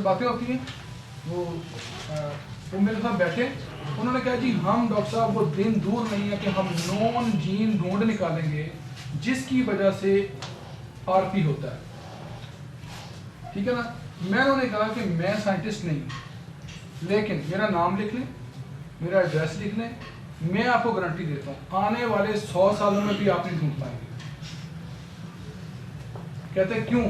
باتیں ہوتی ہیں. وہ میرے ساتھ بیٹھے, انہوں نے کہا جی ہم ڈاکٹر صاحب وہ دن دور نہیں ہے کہ ہم نون جین ڈھونڈ نکالیں گے جس کی وجہ سے آر پی ہوتا ہے. ٹھیک ہے نا. میں انہوں نے کہا کہ میں سائنٹسٹ نہیں ہوں, لیکن میرا نام لکھ لیں, میرا ایڈریس لکھ لیں, میں آپ کو گارنٹی دیتا ہوں آنے والے 100 سالوں میں بھی آپ نہیں ڈھونڈ پائیں گے. کہتے ہیں کیوں؟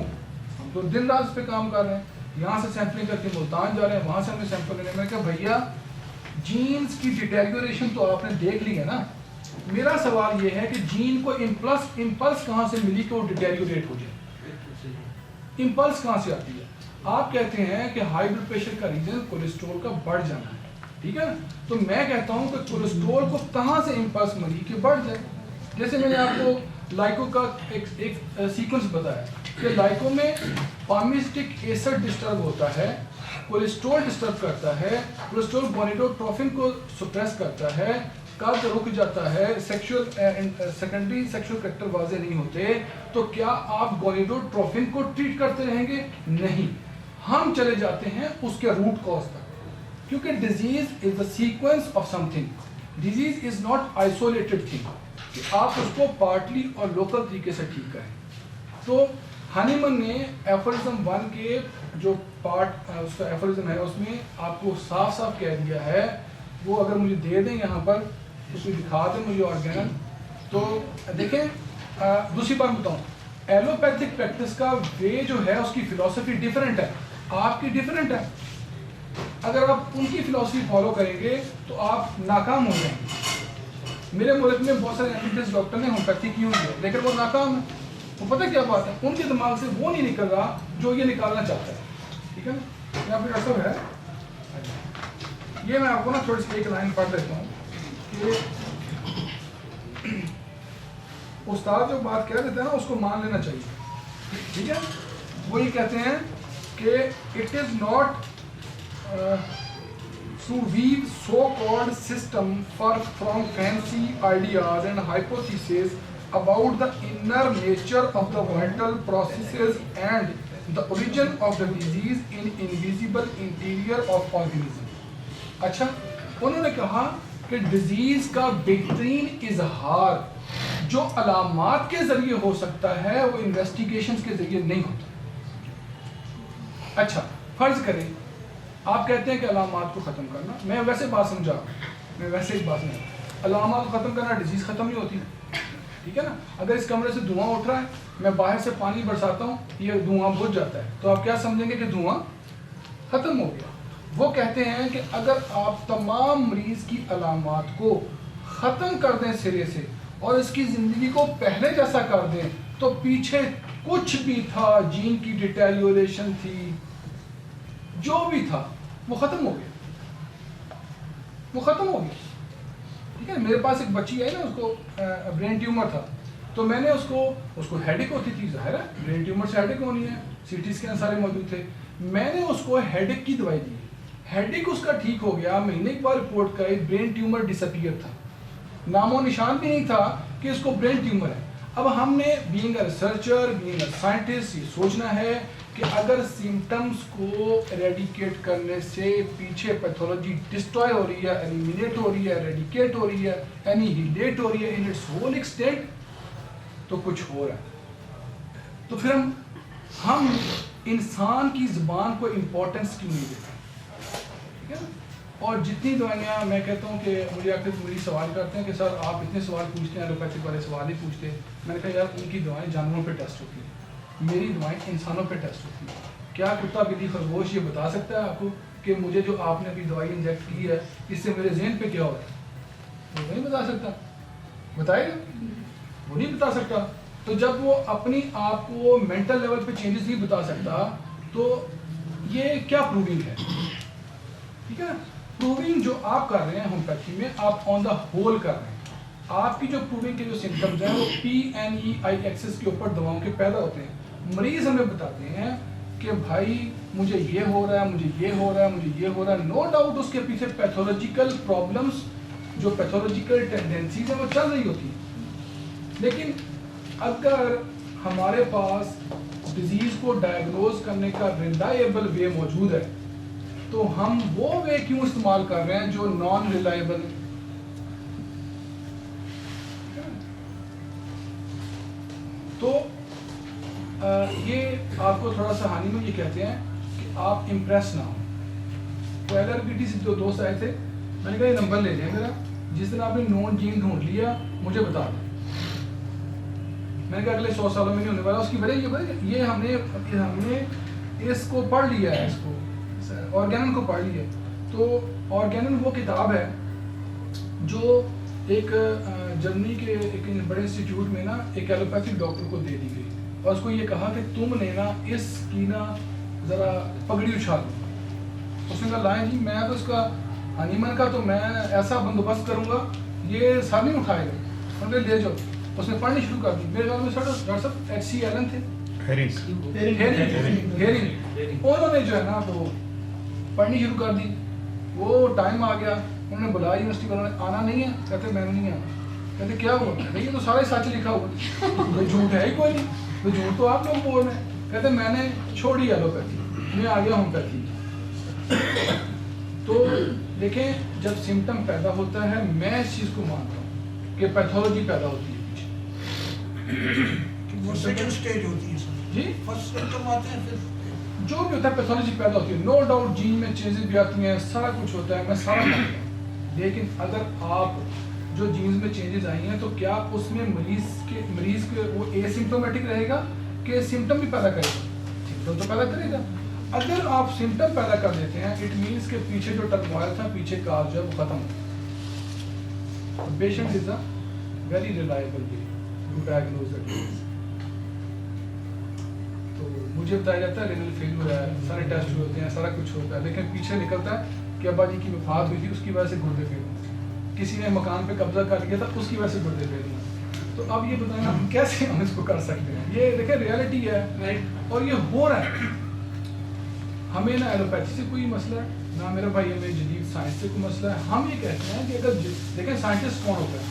ہم تو دن رات پہ کام کر رہے ہیں, یہاں سے سیمپلنگ کر کے ملتان جا رہے ہیں, وہاں سے ہمیں سیمپل لینے. میں نے کہا بھیا جینز کی ڈیٹیریوریشن تو آپ نے دیکھ لی ہے نا, میرا سوال یہ ہے کہ جین کو امپلس کہاں سے ملی کہ وہ ڈیٹیریوریٹ ہو جائے؟ امپلس کہاں سے آتی ہے؟ آپ کہتے ہیں کہ ہائی بلڈ پریشر کا ریزن کولیسٹرول کا بڑھ جانا ہے, ٹھیک ہے نا. تو میں کہتا ہوں کہ کولیسٹرول کو کہاں سے امپلس ملی کہ بڑھ جائے. جیسے میں نے آپ کو لائکو کا ایک سیکوینس بتایا کہ لائکو میں پالمیسٹک ایسڈ ڈسٹرب ہوتا ہے, کولیسٹرول ڈسٹرب کرتا ہے, کولیسٹرول گونیڈوٹروفن کو سپریس کرتا ہے, قد رک جاتا ہے, سیکنڈری سیکشل کریکٹر واضح نہیں ہوتے. تو کیا آپ گونیڈوٹروفن کو ٹریٹ کرتے رہیں گے؟ نہیں, ہم چلے جاتے ہیں اس کے روٹ کاز تک, کیونکہ disease is the sequence of some thing. Disease is not isolated thing کہ آپ اس کو پارٹلی اور لوکل طریقے سے ٹھیک کریں. تو ہانیمن نے ایفورزم 1 کے جو پارٹ اس کا ایفورزم ہے اس میں آپ کو صاف صاف کہہ دیا ہے, وہ اگر مجھے دے دیں یہاں پر اس میں دکھا دیں مجھے آرگینل. تو دیکھیں دوسری بات بتاؤں, ایلوپیتھک پریکٹس کا وے جو ہے اس کی فلاسفی ڈیفرنٹ ہے, آپ کی ڈیفرنٹ ہے. اگر آپ ان کی فلاسفی فالو کریں گے تو آپ ناکام ہو جائیں گے. میرے ملک میں بہت سارے ایمبیبیس ڈاکٹر نے ہومیوپیتھی کی ہوئی ہے لیکن وہ ناکام ہے. وہ پتہ کیا بات ہے, ان کے دماغ سے وہ نہیں نکل رہا جو یہ نکالنا چاہتا ہے. ٹھیک ہے نا. یہاں پہ ڈاکٹر ہے, یہ میں آپ کو نا تھوڑی سی ایک لائن پڑھ دیتا ہوں کہ استاد جو بات کہہ دیتے ہیں نا اس کو مان لینا چاہیے. ٹھیک ہے. وہ یہ کہتے ہیں کہ it is not to weave so-called system from fancy ideas and hypotheses about the inner nature of the vital processes and the origin of the disease in invisible interior of organism. اچھا, انہوں نے کہا کہ disease کا بہترین اظہار جو علامات کے ذریعے ہو سکتا ہے وہ انویسٹیگیشنز کے ذریعے نہیں ہوتا. اچھا فرض کریں آپ کہتے ہیں کہ علامات کو ختم کرنا, میں ویسے بات سمجھا, میں ویسے ہی بات نہیں, علامات کو ختم کرنا ڈیزیز ختم نہیں ہوتی. ٹھیک ہے نا. اگر اس کمرے سے دھواں اٹھ رہا ہے, میں باہر سے پانی برساتا ہوں, یہ دھواں بجھ جاتا ہے, تو آپ کیا سمجھیں گے کہ دھواں ختم ہو گیا. وہ کہتے ہیں کہ اگر آپ تمام مریض کی علامات کو ختم کر دیں سرے سے اور اس کی زندگی کو پہلے جیسا کر دیں تو پیچھے کچھ بھی تھا, جین کی ڈیٹیریوریشن تھی, جو بھی تھا وہ ختم ہو گیا, وہ ختم ہو گیا. ٹھیک ہے. میرے پاس ایک بچی ہے نا, اس کو برین ٹیومر تھا, تو میں نے اس کو ہیڈک ہوتی تھی, ظاہر ہے برین ٹیومر سے ہیڈک ہونی ہے, سی ٹی اسکین سارے موجود تھے. میں نے اس کو ہیڈک کی دوائی دی, ہیڈک اس کا ٹھیک ہو گیا, مہینے کے بعد رپورٹ کا برین ٹیومر ڈس اپیئر تھا, نام و نشان بھی نہیں تھا کہ اس کو برین ٹیومر ہے. اب ہم نے being a researcher, being a scientist, یہ سوچنا ہے کہ اگر سمٹمز کو ایریڈیکیٹ کرنے سے پیچھے پیتھولوجی ڈسٹروائے ہو رہی ہے, ایلیمینیٹ ہو رہی ہے, ایریڈیکیٹ ہو رہی ہے, اینیہیلیٹ ہو رہی ہے ان اٹس ہول ایکسٹینٹ, تو کچھ ہو رہا ہے. تو پھر ہم انسان کی زبان کو امپورٹنس کیوں نہیں دیتے؟ ٹھیک ہے نا. اور جتنی دوائیاں, میں کہتا ہوں کہ مجھے آ کے مریض سوال کرتے ہیں کہ سر آپ اتنے سوال پوچھتے ہیں, ایلوپیتھک والے سوال ہی پوچھتے ہیں. میں نے کہا یار ان کی دوائیں جانوروں پہ ٹیسٹ ہوتی ہیں, میری دوائیں انسانوں پہ ٹیسٹ ہوتی ہیں. کیا کتا بلی خرگوش یہ بتا سکتا ہے آپ کو کہ مجھے جو آپ نے ابھی دوائی انجیکٹ کی ہے اس سے میرے ذہن پہ کیا ہو رہا ہے؟ وہ نہیں بتا سکتا. بتائے گا؟ وہ نہیں بتا سکتا. تو جب وہ اپنی آپ کو مینٹل لیول پہ چینجز نہیں بتا سکتا تو یہ کیا پروونگ ہے؟ ٹھیک ہے نا. پروونگ جو آپ کر رہے ہیں ہومیوپیتھی میں, آپ آن دا ہول کر رہے ہیں. آپ کی جو پروونگ کے جو سمٹمز ہیں وہ PNEI ایکسس کے اوپر دواؤں کے پیدا ہوتے ہیں. مریض ہمیں بتاتے ہیں کہ بھائی مجھے یہ ہو رہا ہے, مجھے یہ ہو رہا ہے, مجھے یہ ہو رہا ہے. نو ڈاؤٹ اس کے پیچھے پیتھولوجیکل پرابلمس, جو پیتھولوجیکل ٹینڈنسیز ہیں وہ چل رہی ہوتی ہیں. لیکن اگر ہمارے پاس ڈیزیز کو ڈائگنوز کرنے کا ریلائبل وے موجود ہے تو ہم وہ وے کیوں استعمال کر رہے ہیں جو نان ریلائبل ہے؟ تو یہ آپ کو تھوڑا سا ہانی میں یہ کہتے ہیں کہ آپ امپریس نہ ہوں. تو LRPT سے دو دوست آئے تھے, میں نے کہا یہ نمبر لے لیں میرا, جس دن آپ نے نون جین ڈھونڈ لیا مجھے بتا دیں. میں نے کہا اگلے 100 سالوں میں نہیں ہونے والا. اس کی وجہ یہ ہم نے اس کو پڑھ لیا ہے, اس کو آرگینن کو پڑھ لیا. تو آرگینن وہ کتاب ہے جو ایک جرمنی کے ایک بڑے انسٹیٹیوٹ میں نا ایک ایلوپیتھک ڈاکٹر کو دے دی گئی اور اس کو یہ کہا کہ تم نے نا اس کی نا ذرا پگڑی اچھال دو. اس نے کہا لائیں جی میں تو اس کا ہنیمن کا تو میں ایسا بندوبست کروں گا یہ سر نہیں اٹھائے گا. انہوں نے لے جاؤ. اس نے پڑھنی شروع کر دی. میرے خیال میں ڈاکٹر صاحب HC ایلن تھے, انہوں نے جو ہے نا تو پڑھنی شروع کر دی. وہ ٹائم آ گیا, انہوں نے بلایا یونیورسٹی والوں نے, آنا نہیں ہے. کہتے میں نہیں آنا. کہتے کیا ہوا؟ کہتے یہ تو سارا سچ لکھا ہوا, جھوٹ ہے ہی کوئی نہیں. تو جھوٹ تو آپ لوگ بول رہے ہیں. کہتے میں نے چھوڑی ایلوپیتھی, میں آ گیا ہومیوپیتھی. تو دیکھیں جب سمٹم پیدا ہوتا ہے میں اس چیز کو مانتا ہوں کہ پیتھولوجی پیدا ہوتی ہے وہ سیکنڈ سٹیج ہوتی ہے سر. جی فرسٹ سمٹم آتے ہیں پھر جو بھی ہوتا ہے پیتھولوجی پیدا ہوتی ہے. نو ڈاؤٹ جین میں چینجز بھی آتی ہیں, سارا کچھ ہوتا ہے, میں سارا مانتا ہوں. لیکن اگر آپ جو جینز میں چینجز آئی ہیں تو کیا اس میں مریض کے وہ اے سمٹومیٹک رہے گا کہ سمٹم بھی پیدا کرے گا؟ سمٹم تو پیدا کرے گا. اگر آپ سمٹم پیدا کر دیتے ہیں اٹ مینس کہ پیچھے جو ٹرموائل تھا, پیچھے کار جو ہے وہ ختم ہو. Patient is a very reliable way to diagnose the disease. تو مجھے بتایا جاتا ہے رینل فیلور ہے, سارے ٹیسٹ ہوتے ہیں, سارا کچھ ہوتا ہے, لیکن پیچھے نکلتا ہے کہ ابا جی کی وفات ہوئی تھی اس کی وجہ سے گردے فیل ہوئے, کسی نے مکان پہ قبضہ کر لیا تھا اس کی وجہ سے گردے فیل ہوئے. تو اب یہ بتائیں ہم کیسے ہم اس کو کر سکتے ہیں؟ یہ دیکھیں ریئلٹی ہے اور یہ ہو رہا ہے. ہمیں نہ ایلوپیتھی سے کوئی مسئلہ ہے, نہ میرا بھائی ہمیں جدید سائنس سے کوئی مسئلہ ہے. ہم یہ کہتے ہیں کہ اگر دیکھیں سائنٹسٹ کون ہوتا ہے؟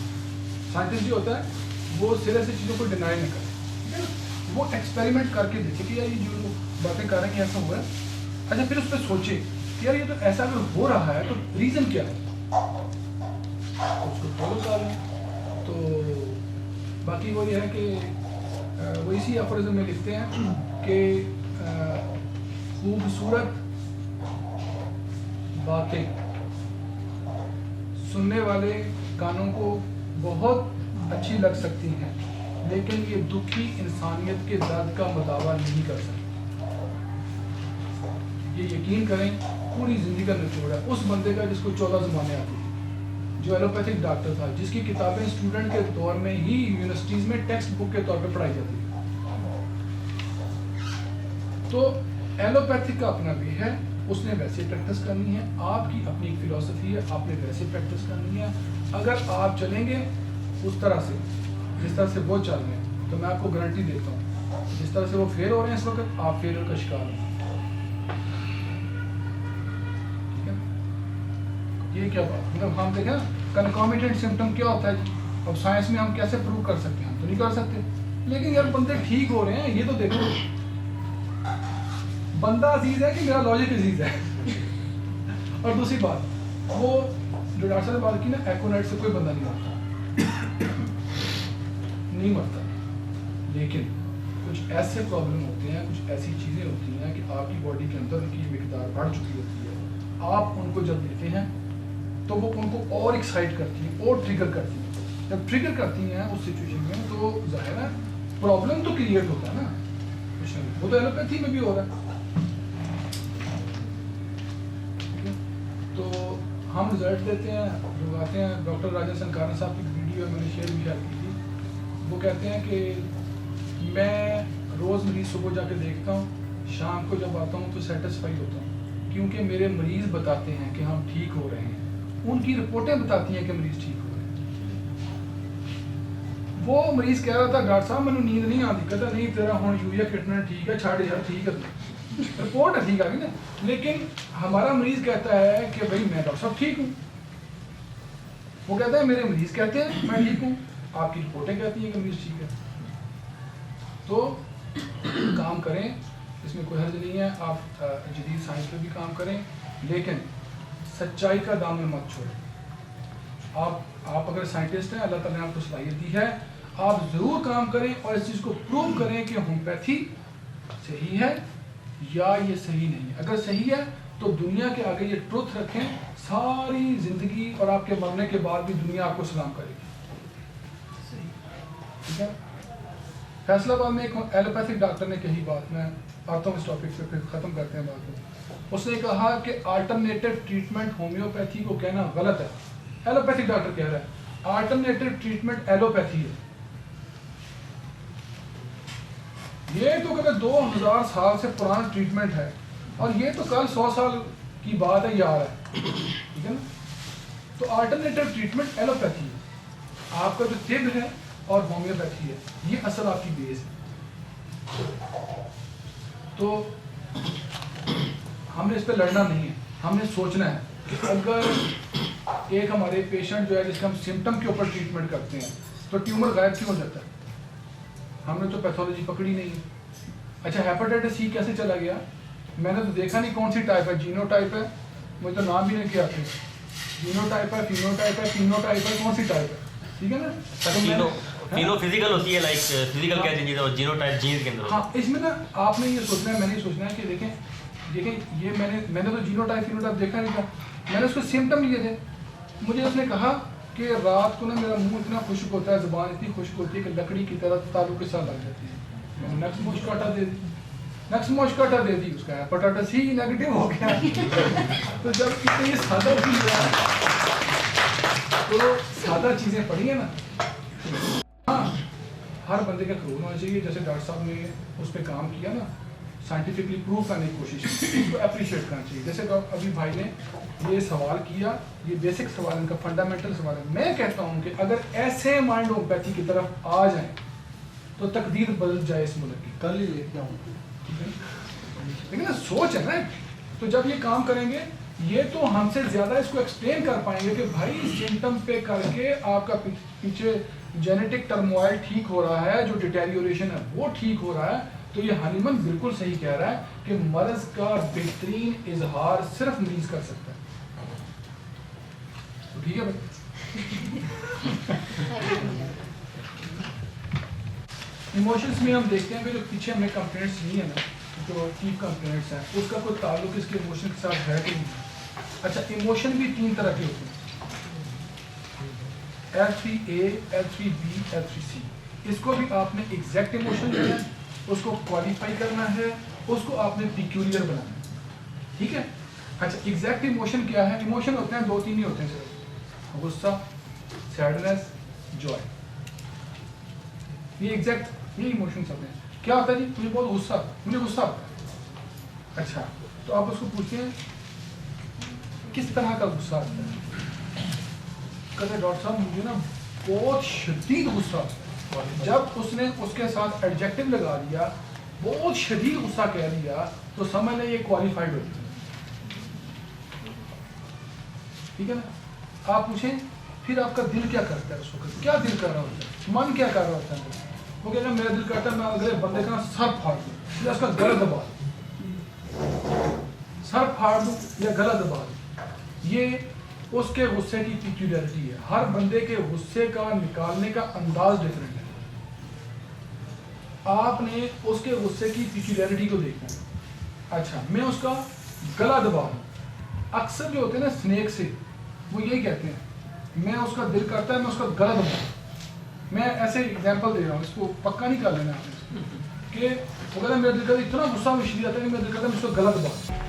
سائنٹسٹ جو ہوتا ہے وہ سرے سے چیزوں کو ڈینائی نہ کرے, ٹھیک ہے نا. وہ ایکسپیریمنٹ کر کے دیکھے کہ یار یہ جو باتیں کر رہے ہیں کہ ایسا ہوا ہے, اچھا پھر اس پہ سوچے کہ یار یہ تو ایسا اگر ہو رہا ہے تو ریزن کیا ہے, اس کو فالو کر لیں. تو باقی وہ یہ ہے کہ وہ اسی افرزم میں لکھتے ہیں کہ خوبصورت باتیں سننے والے کانوں کو بہت اچھی لگ سکتی ہیں لیکن یہ دکھی انسانیت کے درد کا مداوع نہیں کر سکتی. یہ یقین کریں پوری زندگی کا نچوڑ ہے اس بندے کا جس کو 14 زبانیں آتی تھیں, جو ایلوپیتھک ڈاکٹر تھا, جس کی کتابیں اسٹوڈنٹ کے دور میں ہی یونیورسٹیز میں ٹیکسٹ بک کے طور پہ پڑھائی جاتی تھی. تو ایلوپیتھک کا اپنا بھی ہے, اس نے ویسے پریکٹس کرنی ہے. آپ کی اپنی ایک فلسفی ہے, آپ نے ویسے پریکٹس کرنی ہے. اگر آپ چلیں گے اس طرح سے جس طرح سے وہ چل رہے ہیں تو میں آپ کو گارنٹی دیتا ہوں جس طرح سے وہ فیل ہو رہے ہیں اس وقت آپ فیلر کا شکار ہیں. ٹھیک ہے, یہ کیا بات مطلب ہم دیکھیں نا کنکومیٹنٹ سمٹم کیا ہوتا ہے. اب سائنس میں ہم کیسے پروو کر سکتے ہیں؟ ہم تو نہیں کر سکتے, لیکن یار بندے ٹھیک ہو رہے ہیں یہ تو دیکھو. بندہ عزیز ہے کہ میرا لاجک عزیز ہے. اور دوسری بات وہ جو ڈاکٹر صاحب نے بات کی نا ایکونائٹ سے کوئی بندہ نہیں مرتا, نہیں مرتا. لیکن کچھ ایسے پرابلم ہوتے ہیں, کچھ ایسی چیزیں ہوتی ہیں کہ آپ کی باڈی کے اندر ان کی مقدار بڑھ چکی ہوتی ہے. آپ ان کو جب دیتے ہیں تو وہ ان کو اور ایکسائٹ کرتی ہیں اور ٹریگر کرتی ہیں. جب ٹریگر کرتی ہیں اس سچویشن میں تو ظاہر ہے پرابلم تو کریٹ ہوتا ہے نا. وہ تو ایلوپیتھی میں بھی ہو رہا ہے. تو ہم رزلٹ دیتے ہیں, لوگ آتے ہیں. ڈاکٹر راجن سنکارن صاحب کی ویڈیو میں نے شیئر کی تھی. وہ کہتے ہیں کہ میں روز مریض صبح جا کے دیکھتا ہوں, شام کو جب آتا ہوں تو سیٹسفائی ہوتا ہوں کیونکہ میرے مریض بتاتے ہیں کہ ہم ٹھیک ہو رہے ہیں. ان کی رپورٹیں بتاتی ہیں کہ مریض ٹھیک ہو رہے ہیں. وہ مریض کہہ رہا تھا ڈاکٹر صاحب مجھے نیند نہیں آتی. کہتا نہیں تیرا ہوں یوریا کٹنا ٹھیک ہے, چھاڑ یار ٹھیک ہے, رپورٹ ہے ٹھیک آ گئی نا. لیکن ہمارا مریض کہتا ہے کہ بھائی میں ڈاکٹر صاحب ٹھیک ہوں. وہ کہتا ہے میرے مریض کہتے ہیں میں ٹھیک ہوں, آپ کی رپورٹیں کہتی ہیں کہ مریض ٹھیک ہے. تو کام کریں, اس میں کوئی حرج نہیں ہے, آپ جدید سائنس پہ بھی کام کریں, لیکن سچائی کا دامن مت چھوڑیں. آپ اگر سائنٹسٹ ہیں, اللہ تعالیٰ نے آپ کو صلاحیت دی ہے, آپ ضرور کام کریں اور اس چیز کو پروو کریں کہ ہومیوپیتھی صحیح ہے یا یہ صحیح نہیں ہے. اگر صحیح ہے تو دنیا کے آگے یہ ٹروتھ رکھیں, ساری زندگی اور آپ کے مرنے کے بعد بھی دنیا آپ کو سلام کرے گی. ٹھیک ہے. فیصلہ آباد میں ایک ایلوپیتھک ڈاکٹر نے کہی بات, میں آتا ہوں اس ٹاپک پہ پھر ختم کرتے ہیں بات کو. اس نے کہا کہ آلٹرنیٹیو ٹریٹمنٹ ہومیوپیتھی کو کہنا غلط ہے. ایلوپیتھک ڈاکٹر کہہ رہا ہے آلٹرنیٹیو ٹریٹمنٹ ایلوپیتھی ہے. یہ تو کہتے 2000 سال سے پرانا ٹریٹمنٹ ہے اور یہ تو کل 100 سال کی بات ہے, یہ آ رہا ہے. ٹھیک ہے نا. تو آلٹرنیٹیو ٹریٹمنٹ ایلوپیتھی ہے. آپ کا جو طب ہے اور ہومیوپیتھی ہے, یہ اصل آپ کی بیس ہے. تو ہم نے اس پہ لڑنا نہیں ہے, ہم نے سوچنا ہے کہ اگر ایک ہمارے پیشنٹ جو ہے جس کا ہم سمٹم کے اوپر ٹریٹمنٹ کرتے ہیں تو ٹیومر غائب کیوں ہو جاتا ہے؟ ہم نے تو پیتھولوجی پکڑی نہیں ہے. اچھا ہیپاٹائٹس سی کیسے چلا گیا؟ میں نے تو دیکھا نہیں کون سی ٹائپ ہے, جینو ٹائپ ہے, مجھے تو نام بھی نہیں کیا آتے, جینو ٹائپ ہے, فینو ٹائپ ہے, پینو ٹائپ ہے, کون سی ٹائپ ہے؟ ٹھیک ہے نا. فینو فزیکل ہوتی ہے, لائک فزیکل کیا چیز ہے, اور جینو ٹائپ جینز کے اندر. ہاں اس میں نا آپ نے یہ سوچنا ہے, میں نے سوچنا ہے کہ دیکھیں یہ میں نے تو جینو ٹائپ فینو ٹائپ دیکھا نہیں تھا. میں نے اس کو سمٹم لیے تھے. مجھے اس نے کہا کہ رات کو نا میرا منہ اتنا خشک ہوتا ہے, زبان اتنی خشک ہوتی ہے کہ لکڑی کی طرح تالو کے ساتھ لگ جاتی ہے. میں نے نیکس موشکاٹا دے دی, نیکس موشکاٹا دے دی, اس کا ہیپاٹائٹس سی نیگیٹو ہو گیا. تو جب اتنی سادہ چیز ہے تو سادہ چیزیں پڑھی ہیں نا. ہاں ہر بندے کا قبول ہونا چاہیے, جیسے ڈاکٹر صاحب نے اس پہ کام کیا نا, سائنٹیفکلی پروو کرنے کی کوشش کی, اس کو اپریشیٹ کرنا چاہیے. جیسے ابھی بھائی نے یہ سوال کیا, یہ بیسک سوال, ان کا فنڈامنٹل سوال ہے. میں کہتا ہوں کہ اگر ایسے مائنڈ ہومیوپیتھی کی طرف آ جائیں تو تقدیر بدل جائے اس ملک کی. کل ہی لے کے آؤں. لیکن سوچ ہے نا, تو جب یہ کام کریں گے یہ تو ہم سے زیادہ اس کو ایکسپلین کر پائیں گے کہ بھائی سمٹم پہ کر کے آپ کا پیچھے جینیٹک ٹرموائل ٹھیک ہو رہا ہے, جو ڈیٹیریوریشن ہے وہ ٹھیک ہو رہا ہے. تو یہ ہانیمن بالکل صحیح کہہ رہا ہے کہ مرض کا بہترین اظہار صرف مریض کر سکتا ہے. تو ٹھیک ہے بھائی. ایموشنس میں ہم دیکھتے ہیں کہ جو پیچھے ہمیں کمپلینٹس نہیں ہیں نا, جو چیف کمپلینٹس ہیں, اس کا کوئی تعلق اس کے ایموشن کے ساتھ ہے کہ نہیں. اچھا ایموشن بھی 3 طرح کے ہوتے ہیں, L3A, L3B, L3C. اس کو بھی آپ نے ایگزیکٹ ایموشن لینا ہے, اس کو کوالیفائی کرنا ہے, اس کو آپ نے پیکیولر بنانا ہے. ٹھیک ہے. اچھا ایگزیکٹ ایموشن کیا ہے؟ ایموشن ہوتے ہیں 2-3 ہی ہوتے ہیں صرف, غصہ, سیڈنس, جوائے. یہ ایگزیکٹ یہ ایموشنس ہوتے ہیں. کیا ہوتا ہے جی؟ مجھے بہت غصہ, مجھے غصہ ہوتا ہے. اچھا تو آپ اس کو پوچھتے ہیں کس طرح کا غصہ آتا ہے؟ کہتے ہیں ڈاکٹر صاحب مجھے نا بہت شدید غصہ آتا ہے. جب اس نے اس کے ساتھ ایڈجیکٹو لگا دیا, بہت شدید غصہ کہہ دیا, تو سمجھ لیں یہ کوالیفائڈ ہوتی ہے. ٹھیک ہے نا. آپ پوچھیں پھر آپ کا دل کیا کرتا ہے اس وقت, کیا دل کر رہا ہوتا ہے, من کیا کر رہا ہوتا ہے؟ وہ کہتا ہے میرا دل کرتا ہے میں اگلے بندے کا سر پھاڑ دوں یا اس کا گلا دبا دوں, سر پھاڑ دوں یا گلا دبا دوں. یہ اس کے غصے کی پیکیولیرٹی ہے. ہر بندے کے غصے کا نکالنے کا انداز ڈفرینٹ ہے. آپ نے اس کے غصے کی پیکیولیرٹی کو دیکھنا ہے. اچھا میں اس کا گلا دبا دوں. اکثر جو ہوتے ہیں نا سنیک سے, وہ یہی کہتے ہیں میں اس کا دل کرتا ہے میں اس کا گلا دبا دوں. میں ایسے ایگزامپل دے رہا ہوں, اس کو پکا نہیں کر لینا آپ نے, کہ وہ کہتا ہے میرا دل کرتا ہے اتنا غصہ میں شدید آتا ہے کہ میرا دل کرتا ہے میں اس کا گلا دبا دوں.